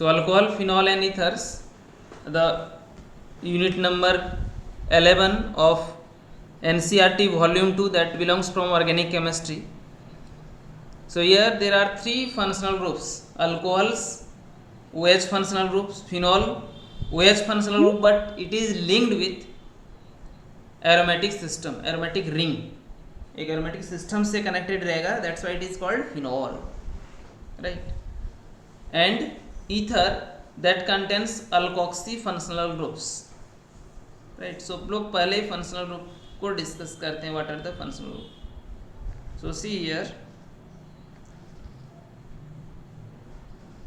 So alcohol, phenol and ethers, the unit number 11 of NCERT volume 2, that belongs from organic chemistry. So here there are three functional groups: alcohols, OH functional groups, phenol, OH functional group, but it is linked with aromatic system, aromatic ring, एक aromatic system से connected रहेगा, that's why it is called phenol, right? And ether, that contains alkoxy functional groups, right? So लोग पहले functional group को discuss करते हैं, what are the functional group. So see here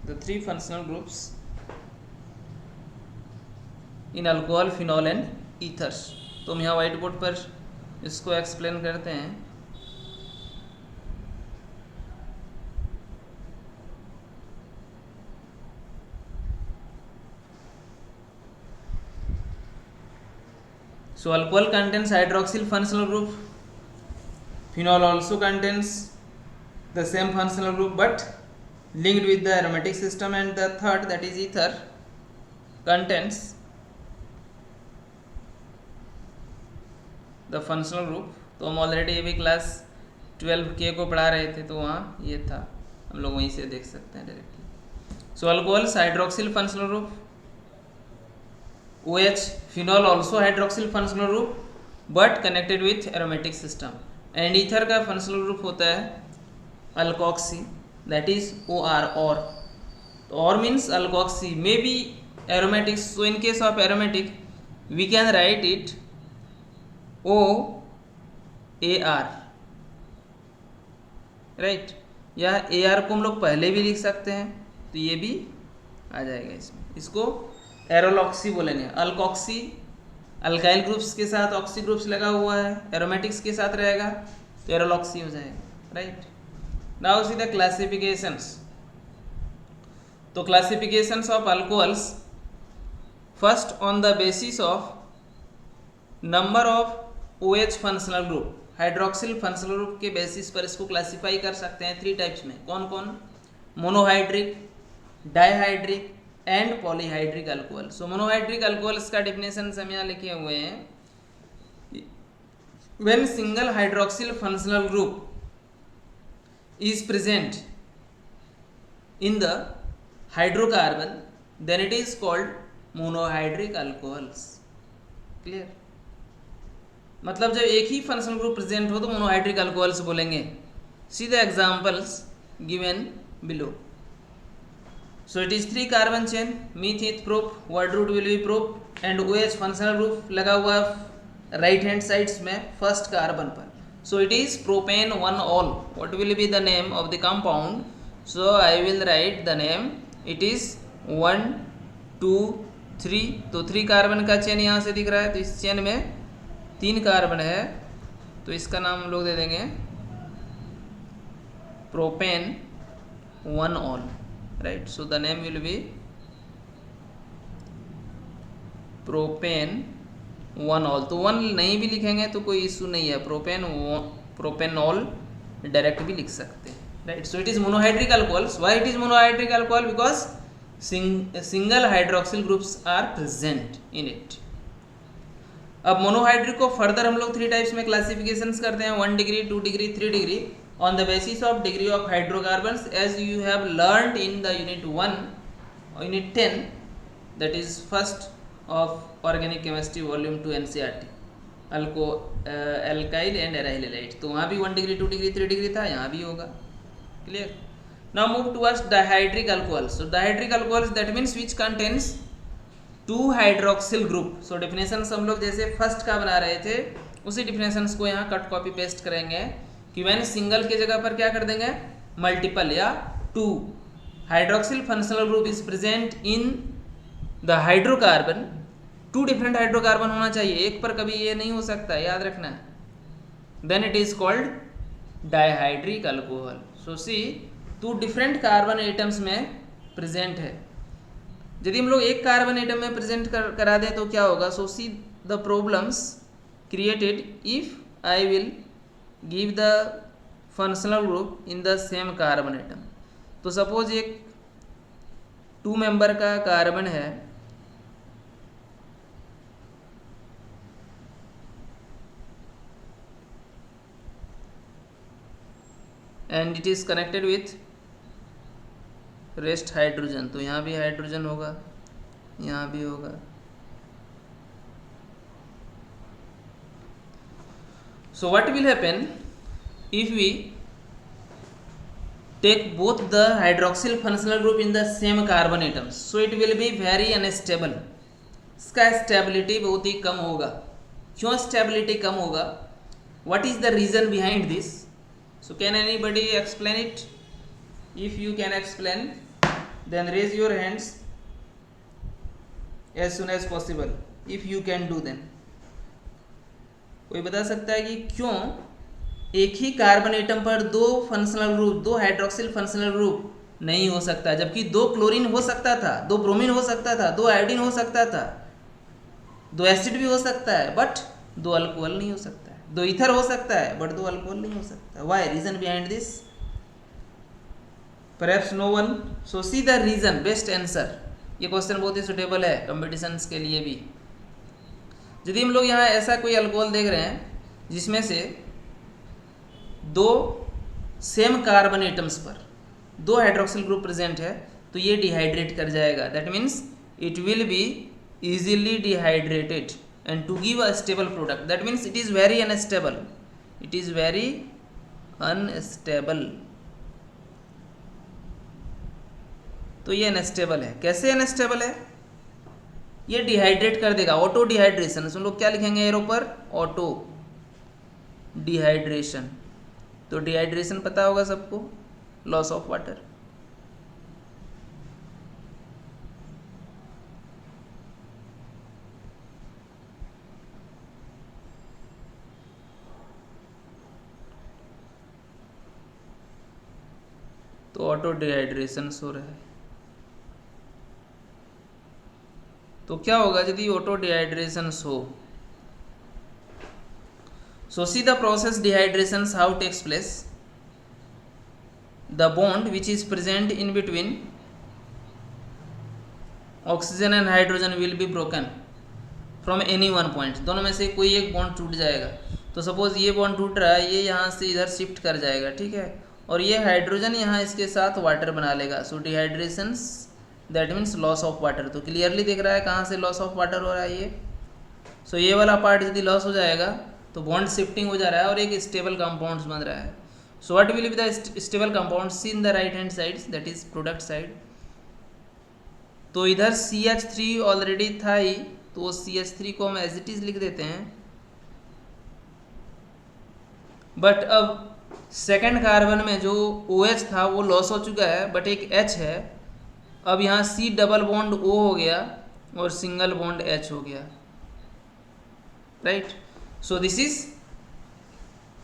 the three functional groups in alcohol, phenol and ethers. तो हम यहाँ white board पर इसको एक्सप्लेन करते हैं. So alcohol contains hydroxyl functional group, phenol also contains the same functional group but linked with the aromatic system, and the third, that is ether, contains the functional group. तो हम already अभी class 12K को पढ़ा रहे थे, तो वहाँ ये था, हम लोग वहीं से देख सकते हैं directly. So alcohol hydroxyl functional group, OH phenol also hydroxyl functional group but connected with aromatic system, and ether का functional group होता है alkoxy, that is OR, or means alkoxy may be aromatic. So in case of aromatic we can write it OAR, right? या AR को हम लोग पहले भी लिख सकते हैं, तो ये भी आ जाएगा इसमें. इसको एरोलॉक्सी बोलेंगे. अल्कोक्सी अल्काइल ग्रुप्स के साथ ऑक्सी ग्रुप्स लगा हुआ है, एरोमेटिक्स के साथ रहेगा तो एरोलॉक्सी हो जाएगा, right? Now see the classifications. तो classifications of alcohols, first on the basis of number of OH functional group, hydroxyl functional group के बेसिस पर इसको क्लासीफाई कर सकते हैं थ्री टाइप्स में. कौन कौन? Monohydric, dihydric and polyhydric alcohol. So monohydric alcohols का डेफिनेशन हम यहाँ लिखे हुए हैं. When single hydroxyl functional group is present in the hydrocarbon, then it is called monohydric alcohols. Clear? मतलब जब एक ही फंक्शनल ग्रुप प्रेजेंट हो तो मोनोहाइड्रिक अल्कोहल्स बोलेंगे. सी the examples given below. So it is 3 carbon chain, meth eth prop, word root will be prop, and OH functional group लगा हुआ right hand sides में first carbon पर. So it is propane 1-ol. What will be the name of the compound? So I will write the name. It is 1, 2, 3. तो 3 carbon का chain यहाँ से दिख रहा है, तो इस चेन में 3 कार्बन है, तो इसका नाम हम लोग दे देंगे propane 1-ol. Right, so the name will be propane 1-ol. तो 1 नहीं भी लिखेंगे तो कोई इशू नहीं है, propanol डायरेक्ट भी लिख सकते हैं, right? So it is monohydric alcohols. Why it is monohydric alcohol? Because single hydroxyl groups are present in it. अब मोनोहाइड्रिक को फर्दर हम लोग 3 टाइप्स में क्लासिफिकेशंस करते हैं, 1 degree, 2 degree, 3 degree, on the basis of degree of hydrocarbons, as you have learnt in the unit 1 or unit 10, that is first of organic chemistry volume 2 NCERT, alkyl and aryl halide. तो वहाँ भी 1 degree, 2 degree, 3 degree था, यहाँ भी होगा. Clear? Now move towards dihydric alcohols. So dihydric alcohols, that means which contains 2 hydroxyl group. So definition हम लोग जैसे फर्स्ट का बना रहे थे उसी डेफिनेशन को यहाँ कट कॉपी पेस्ट करेंगे कि वैन सिंगल के जगह पर क्या कर देंगे, मल्टीपल या 2 hydroxyl functional group is present in the hydrocarbon. 2 different hydrocarbon होना चाहिए, एक पर कभी ये नहीं हो सकता, याद रखना है. Then it is called dihydric alcohol. So see 2 different carbon atoms में प्रेजेंट है. यदि हम लोग एक कार्बन एटम में प्रेजेंट करा दें तो क्या होगा? So see the problems created if I will give the functional group in the same carbon atom. तो सपोज एक 2 मेंबर का कार्बन है and it is connected with rest hydrogen, तो यहाँ भी हाइड्रोजन होगा, यहाँ भी होगा। So what will happen if we take both the hydroxyl functional group in the same carbon atoms? So it will be very unstable. इसका stability बहुत ही कम होगा। क्यों स्टेबिलिटी कम होगा? What is the reason behind this? So can anybody explain it? If you can explain, then raise your hands as soon as possible. If you can do then. कोई बता सकता है कि क्यों एक ही कार्बन एटम पर दो फंक्शनल ग्रुप, दो हाइड्रोक्सिल फंक्शनल ग्रुप नहीं हो सकता, जबकि दो क्लोरीन हो सकता था, दो ब्रोमीन हो सकता था, दो आयोडीन हो सकता था, दो एसिड भी हो सकता है, बट दो अल्कोहल नहीं हो सकता है, दो ईथर हो सकता है बट दो अल्कोहल नहीं हो सकता। Why? Reason behind this? Perhaps no one. So see the reason, best answer. ये क्वेश्चन बहुत ही सुटेबल है कॉम्पिटिशन्स के लिए भी। यदि हम लोग यहाँ ऐसा कोई अल्कोहल देख रहे हैं जिसमें से दो सेम कार्बन एटम्स पर दो हाइड्रोक्सिल ग्रुप प्रेजेंट है, तो ये डिहाइड्रेट कर जाएगा। That means it will be easily dehydrated and to give a stable product. That means it is very unstable. It is very unstable. तो ये अनस्टेबल है। कैसे अनस्टेबल है? ये डिहाइड्रेट कर देगा, ऑटो डिहाइड्रेशन। हम लोग क्या लिखेंगे एरो पर? Auto dehydration. तो डिहाइड्रेशन पता होगा सबको, लॉस ऑफ वाटर। तो ऑटो डिहाइड्रेशन हो रहा है। तो क्या होगा यदि ऑटो डिहाइड्रेशन हो? So see the process dehydration how takes place. The bond which is present in between oxygen and hydrogen will be broken from any one point. दोनों में से कोई एक बॉन्ड टूट जाएगा। तो सपोज ये बॉन्ड टूट रहा है, ये यहाँ से इधर शिफ्ट कर जाएगा, ठीक है, और ये हाइड्रोजन यहाँ इसके साथ वाटर बना लेगा। So dehydration that means loss of water. तो क्लियरली दिख रहा है कहाँ से लॉस ऑफ वाटर हो रहा है ये। सो ये वाला पार्ट यदि लॉस हो जाएगा तो बॉन्ड शिफ्टिंग हो जा रहा है और एक स्टेबल कंपाउंड्स बन रहा है। So what will be the stable compound? See in the right hand side, that is product side. तो इधर CH3 ऑलरेडी था ही, तो वो CH3 को हम एज इट इज लिख देते हैं। बट अब सेकेंड कार्बन में जो OH था वो लॉस हो चुका है, बट एक H है। अब यहाँ C डबल बॉन्ड O हो गया और सिंगल बॉन्ड H हो गया, right. So this is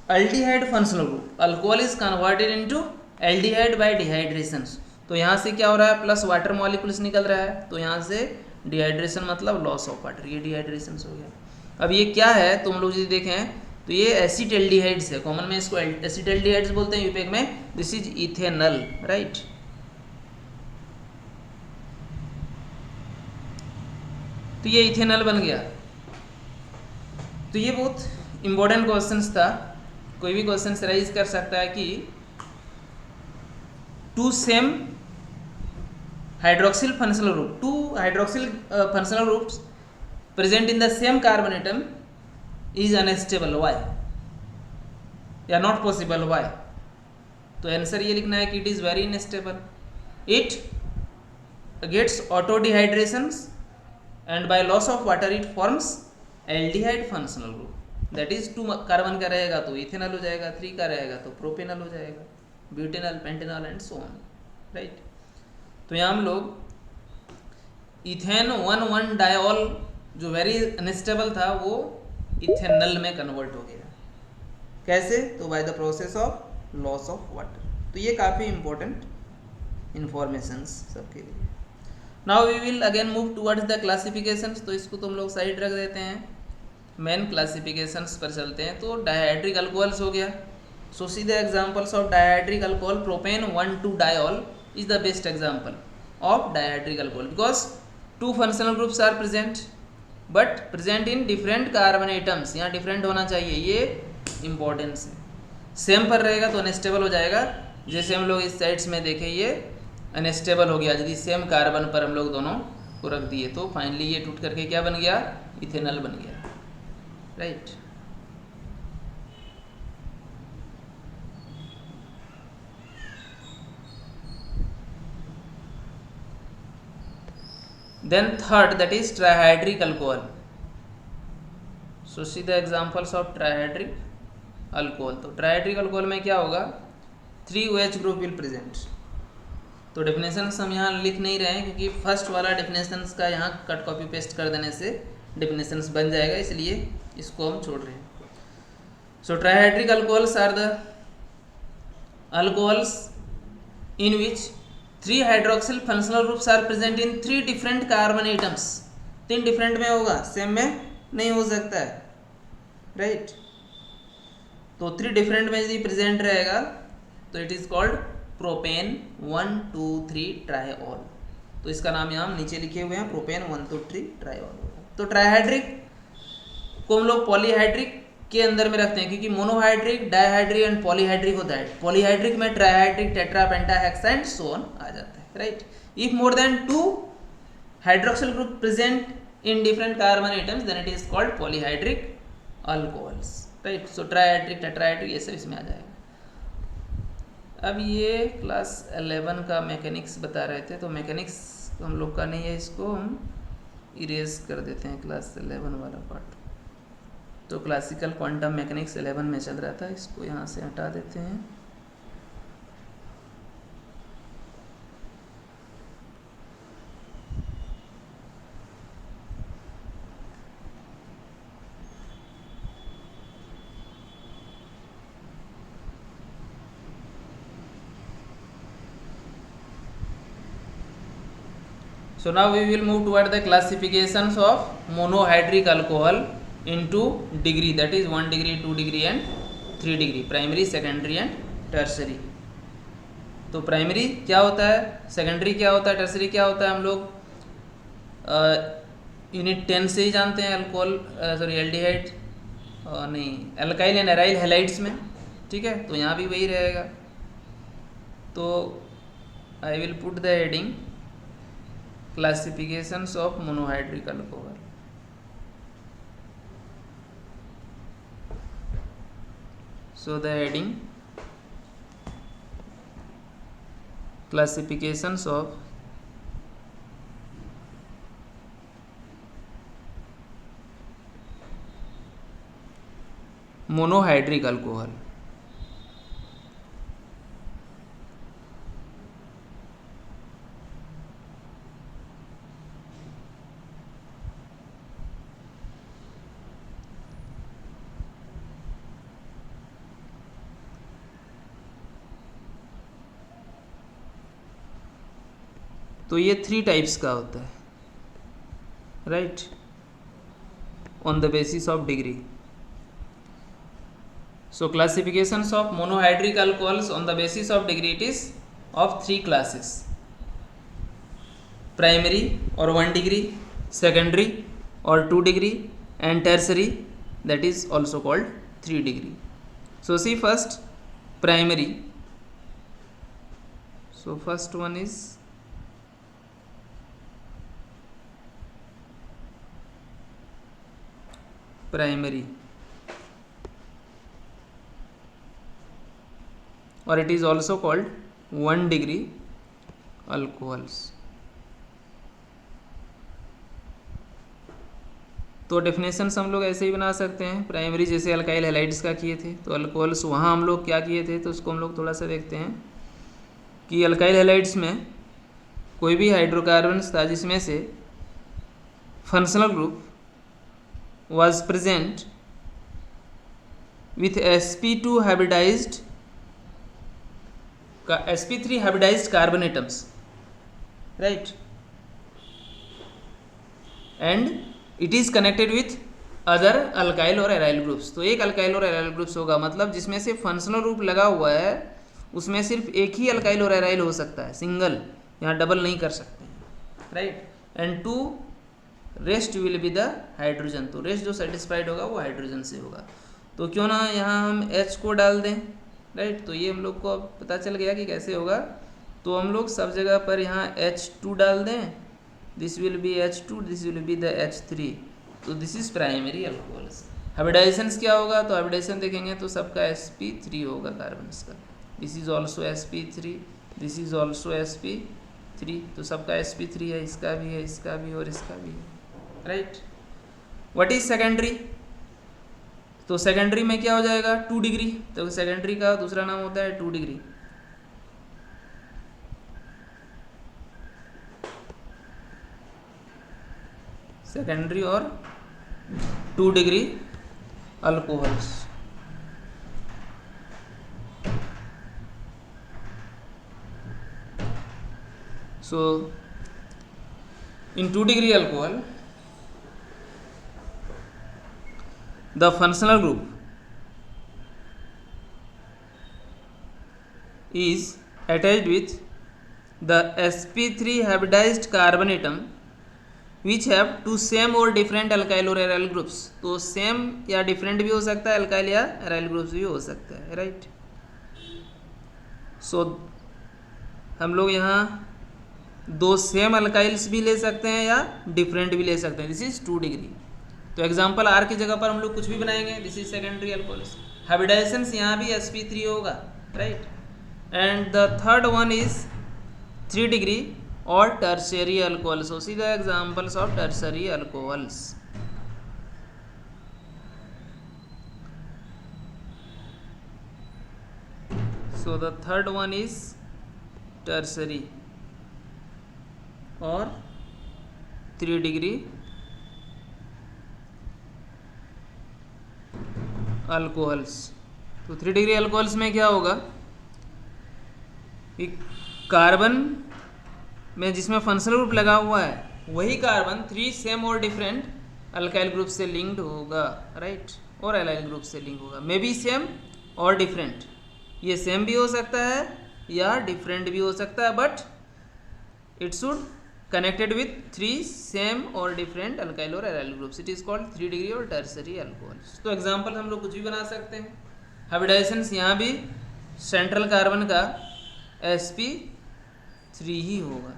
aldehyde functional group. Alcohol is converted into aldehyde by dehydration. तो यहाँ से क्या हो रहा है? प्लस वाटर मॉलिक्यूल्स निकल रहा है, तो यहाँ से डिहाइड्रेशन मतलब लॉस ऑफ वाटर, ये डिहाइड्रेशन हो गया। अब ये क्या है? तुम लोग यदि देखें तो ये एसिटाल्डिहाइड्स है। कॉमन में इसको एसिटाल्डिहाइड्स बोलते हैं, यूपेक में दिस इज इथेनॉल, राइट। तो ये इथेनॉल बन गया। तो ये बहुत इम्पोर्टेंट क्वेश्चंस था। कोई भी क्वेश्चन राइज कर सकता है कि two same hydroxyl functional group, two hydroxyl functional groups present in the same carbon atom is unstable, why? या नॉट पॉसिबल, व्हाई? तो आंसर ये लिखना है कि it is very unstable. It gets auto dehydrations and by loss of water it forms aldehyde functional group. That is 2 carbon का रहेगा तो ethanol हो जाएगा, 3 का रहेगा तो प्रोपेनॉल हो जाएगा, butanol, pentanol and so on, right. तो यहाँ हम लोग इथेन 1,1 डायोल जो वेरी अनस्टेबल था वो इथेनॉल में कन्वर्ट हो गया। कैसे? तो by the process of loss of water. तो ये काफ़ी इंपॉर्टेंट इंफॉर्मेशंस सबके लिए। Now we will again move towards the classifications. तो इसको तुम लोग साइड रख देते हैं, मेन क्लासिफिकेशंस पर चलते हैं। तो डायहाइड्रिक अल्कोहल्स हो गया। So see the examples of dihydric alcohol. Propane 1,2 diol is the best example. of dihydric alcohol because two functional groups are present but present in different carbon atoms. यहाँ different होना चाहिए, ये इम्पोर्टेंस है. Same पर रहेगा तो unstable हो जाएगा. जैसे हम लोग इस साइड्स में देखें ये अनस्टेबल हो गया यदि सेम कार्बन पर हम लोग दोनों को रख दिए तो फाइनली ये टूट करके क्या बन गया, इथेनॉल बन गया. Right. Then third, that is trihydric alcohol. So see the examples of trihydric alcohol. तो trihydric alcohol में क्या होगा, 3OH group will present. तो डेफिनेशंस हम यहाँ लिख नहीं रहे हैं क्योंकि फर्स्ट वाला डेफिनेशंस का यहाँ कट कॉपी पेस्ट कर देने से डेफिनेशंस बन जाएगा, इसलिए इसको हम छोड़ रहे हैं. So trihydric alcohols are the alcohols in which 3 hydroxyl functional groups are present in 3 different carbon atoms. 3 different में होगा, सेम में नहीं हो सकता है. राइट. तो 3 डिफरेंट में यदि प्रेजेंट रहेगा तो इट इज कॉल्ड प्रोपेन 1,2,3 ट्राइऑल. तो इसका नाम यहाँ हम नीचे लिखे हुए हैं, प्रोपेन 1,2,3 ट्राइऑल. तो ट्राइहाइड्रिक को हम लोग पॉलीहाइड्रिक के अंदर में रखते हैं क्योंकि मोनोहाइड्रिक, डाइहाइड्रिक एंड पॉलीहाइड्रिक होता है. पॉलीहाइड्रिक में trihydric, tetra, penta, hexa and so on आ जाता है. Right. If more than 2 hydroxyl group present in different carbon atoms then it is called polyhydric alcohols. Right. So trihydric, tetrahydric ये सब इसमें आ जाएगा. अब ये क्लास 11 का मैकेनिक्स बता रहे थे तो मैकेनिक्स हम लोग का नहीं है, इसको हम इरेज कर देते हैं क्लास 11 वाला पार्ट. तो क्लासिकल क्वांटम मैकेनिक्स 11 में चल रहा था, इसको यहाँ से हटा देते हैं. So now we will move toward the classifications of monohydric alcohol into degree, that is 1 degree, 2 degree and 3 degree, primary, secondary and tertiary. तो प्राइमरी क्या होता है, सेकेंडरी क्या होता है, टर्सरी क्या होता है, हम लोग यूनिट 10 से ही जानते हैं. अल्कोहल सॉरी एल्डिहाइड नहीं अल्काइल एंड एराइल हैलाइड्स में. ठीक है. तो यहाँ भी वही रहेगा. तो I will put the heading classifications of monohydric alcohol. So the heading classifications of monohydric alcohol. तो ये 3 टाइप्स का होता है. Right. On the basis of degree. So classifications of monohydric alcohols on the basis of degree it is of 3 classes. Primary और 1 degree, secondary और 2 degree and tertiary that is also called 3 degree. So see first primary. So first one is primary, or it is also called 1 degree alcohols. तो definitions हम लोग ऐसे ही बना सकते हैं. Primary जैसे अल्काइल हैलाइड्स का किए थे तो अल्कोहल्स वहाँ हम लोग क्या किए थे, तो उसको हम लोग थोड़ा सा देखते हैं कि अल्काइल हैलाइड्स में कोई भी हाइड्रोकार्बन्स था जिसमें से functional group was present with sp2 hybridized sp3 hybridized carbon atoms, right, and it is connected with other alkyl or aryl groups. तो एक अल्काइल और एराइल ग्रुप्स होगा, मतलब जिसमें से फंक्शनल ग्रुप लगा हुआ है उसमें सिर्फ एक ही अल्काइल और एराइल हो सकता है, सिंगल. यहाँ डबल नहीं कर सकते हैं, right. And 2 rest will be the hydrogen, तो रेस्ट जो सेटिस्फाइड होगा वो हाइड्रोजन से होगा। तो क्यों ना यहाँ हम H को डाल दें, राइट। तो ये हम लोग को अब पता चल गया कि कैसे होगा। तो हम लोग सब जगह पर यहाँ H2 डाल दें, this will be H2, this will be the H3, तो दिस इज प्राइमरी अल्कोहल्स। हाइब्रिडाइजेशंस क्या होगा, तो हाइब्रिडाइजेशन देखेंगे तो सबका sp3 होगा कार्बन का, this is also sp3, this is also sp3, तो सबका sp3 है, इसका भी है, इसका भी और इसका भी है, राइट। व्हाट इज सेकेंडरी, तो सेकेंडरी में क्या हो जाएगा 2 डिग्री, तो सेकेंडरी का दूसरा नाम होता है 2 डिग्री। सेकेंडरी और 2 degree alcohols. So in 2 degree alcohol, the functional group is attached with the sp3 hybridized carbon atom which have 2 same or different alkyl or aryl groups। तो सेम या different भी हो सकता है, अल्काइल या aryl groups भी हो सकता है, राइट। सो हम लोग यहाँ 2 सेम अल्काइल्स भी ले सकते हैं या डिफरेंट भी ले सकते हैं, दिस इज 2 डिग्री। तो एग्जांपल आर की जगह पर हम लोग कुछ भी बनाएंगे, this is secondary alcohols. Hybridizations यहाँ भी sp3 होगा, right. And the third one is 3 degree और tertiary alcohols. So see the examples of tertiary alcohols। So the third one is tertiary और 3 डिग्री अल्कोहल्स। तो 3 डिग्री अल्कोहल्स में क्या होगा कि कार्बन में जिसमें फंक्शनल ग्रुप लगा हुआ है वही कार्बन 3 सेम और डिफरेंट अल्काइल ग्रुप से लिंक्ड होगा, राइट, और एलाइल ग्रुप से लिंक होगा। मे बी सेम और डिफरेंट, ये सेम भी हो सकता है या डिफरेंट भी हो सकता है, but it should connected with 3 same और डिफरेंट अल्काइल और aryl groups, it is called 3 degree और टर्शियरी अल्कोहल्स। तो एग्जांपल हम लोग कुछ भी बना सकते हैं। हाइब्रिडाइजेशंस यहाँ भी सेंट्रल कार्बन का sp3 ही होगा,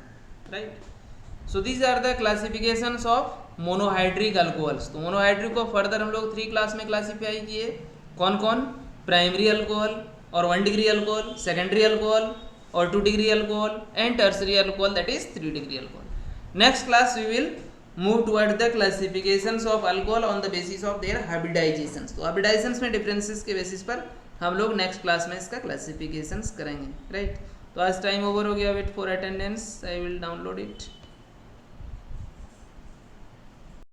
right. So these are the classifications of monohydric alcohols. तो मोनोहाइड्रिक को फर्दर हम लोग 3 क्लास में क्लासीफाई किए, कौन कौन, प्राइमरी अल्कोहल और 1 डिग्री अल्कोहल, सेकेंडरी अल्कोहल और 2 degree alcohol, and tertiary alcohol that is 3 degree alcohol. Next class we will move toward the classifications of alcohol on the basis of their hybridizations. तो hybridizations में differences के basis पर हम लोग next class में इसका classifications करेंगे, right. तो आज टाइम ओवर हो गया, wait for attendance, I will download it.